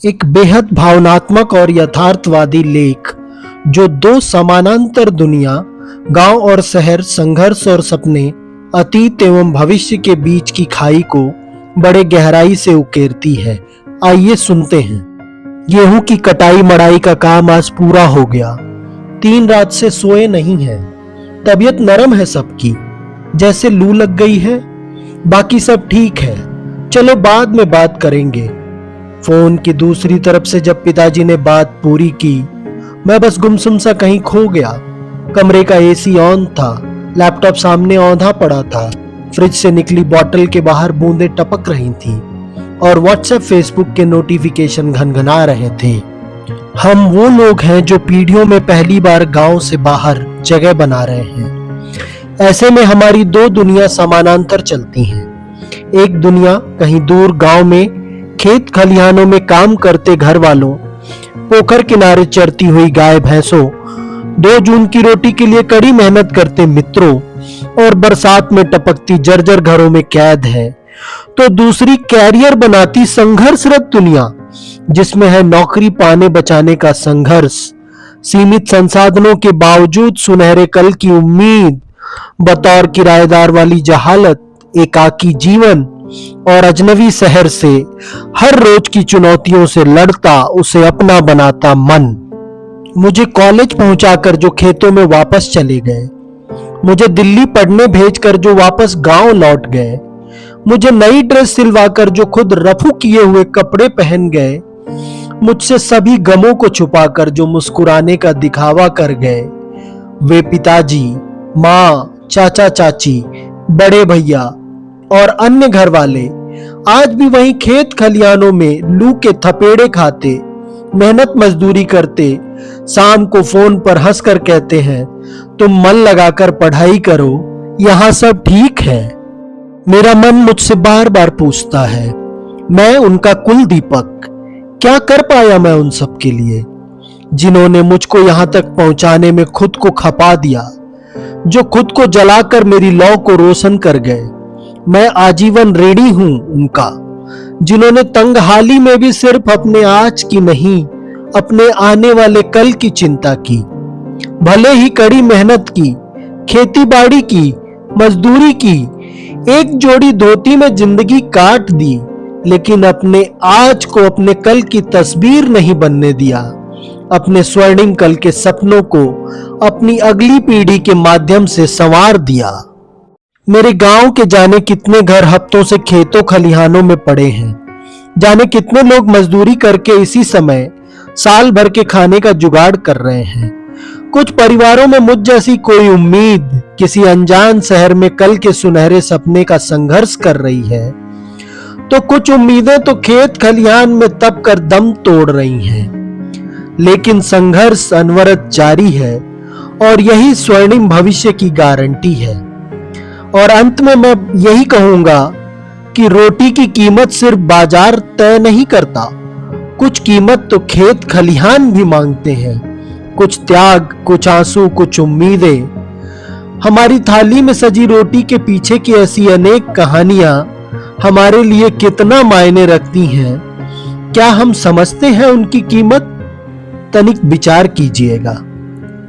एक बेहद भावनात्मक और यथार्थवादी लेख जो दो समानांतर दुनिया, गांव और शहर, संघर्ष और सपने, अतीत एवं भविष्य के बीच की खाई को बड़े गहराई से उकेरती है। आइए सुनते हैं। गेहूं की कटाई मड़ाई का काम आज पूरा हो गया। 3 रात से सोए नहीं हैं। तबीयत नरम है सबकी, जैसे लू लग गई है। बाकी सब ठीक है, चलो बाद में बात करेंगे। फोन की दूसरी तरफ से जब पिताजी ने बात पूरी की, मैं बस गुमसुम सा कहीं खो गया। कमरे का एसी ऑन था, लैपटॉप सामने औंधा पड़ा था, फ्रिज से निकली बोतल के बाहर बूंदें टपक रही थीं और व्हाट्सएप फेसबुक के नोटिफिकेशन घनघना रहे थे। हम वो लोग हैं जो पीढ़ियों में पहली बार गांव से बाहर जगह बना रहे हैं। ऐसे में हमारी दो दुनिया समानांतर चलती हैं। एक दुनिया कहीं दूर गांव में खेत खलिहानों में काम करते घर वालों, पोखर किनारे चरती हुई गाय भैंसों, 2 जून की रोटी के लिए कड़ी मेहनत करते मित्रों और बरसात में टपकती जर्जर घरों में कैद है। तो दूसरी कैरियर बनाती संघर्षरत दुनिया, जिसमें है नौकरी पाने बचाने का संघर्ष, सीमित संसाधनों के बावजूद सुनहरे कल की उम्मीद, बतौर किराएदार वाली जहालत, एकाकी जीवन और अजनबी शहर से हर रोज की चुनौतियों से लड़ता, उसे अपना बनाता मन। मुझे कॉलेज पहुंचाकर जो खेतों में वापस चले गए, मुझे दिल्ली पढ़ने भेजकर जो वापस गांव लौट गए, मुझे नई ड्रेस सिलवाकर जो खुद रफू किए हुए कपड़े पहन गए, मुझसे सभी गमों को छुपाकर जो मुस्कुराने का दिखावा कर गए, वे पिताजी, माँ, चाचा चाची, बड़े भैया और अन्य घर वाले आज भी वहीं खेत खलिहानों में लू के थपेड़े खाते, मेहनत मजदूरी करते, शाम को फोन पर हंसकर कहते हैं, तुम मन लगाकर पढ़ाई करो, यहां सब ठीक है। मेरा मन मुझसे बार बार पूछता है, मैं उनका कुल दीपक क्या कर पाया मैं उन सब के लिए, जिन्होंने मुझको यहां तक पहुंचाने में खुद को खपा दिया, जो खुद को जलाकर मेरी लौ को रोशन कर गए। मैं आजीवन ऋणी हूं उनका, जिन्होंने तंगहाली में भी सिर्फ अपने आज की नहीं, अपने आने वाले कल की चिंता की। भले ही कड़ी मेहनत की, खेती बाड़ी की, मजदूरी की, एक जोड़ी धोती में जिंदगी काट दी, लेकिन अपने आज को अपने कल की तस्वीर नहीं बनने दिया। अपने स्वर्णिम कल के सपनों को अपनी अगली पीढ़ी के माध्यम से संवार दिया। मेरे गांव के जाने कितने घर हफ्तों से खेतों खलिहानों में पड़े हैं। जाने कितने लोग मजदूरी करके इसी समय साल भर के खाने का जुगाड़ कर रहे हैं। कुछ परिवारों में मुझ जैसी कोई उम्मीद किसी अनजान शहर में कल के सुनहरे सपने का संघर्ष कर रही है, तो कुछ उम्मीदें तो खेत खलिहान में तप कर दम तोड़ रही हैं। लेकिन संघर्ष अनवरत जारी है और यही स्वर्णिम भविष्य की गारंटी है। और अंत में मैं यही कहूंगा कि रोटी की कीमत सिर्फ बाजार तय नहीं करता, कुछ कीमत तो खेत खलिहान भी मांगते हैं। कुछ त्याग, कुछ आंसू, कुछ उम्मीदें। हमारी थाली में सजी रोटी के पीछे की ऐसी अनेक कहानियां हमारे लिए कितना मायने रखती हैं, क्या हम समझते हैं उनकी कीमत? तनिक विचार कीजिएगा।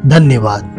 धन्यवाद।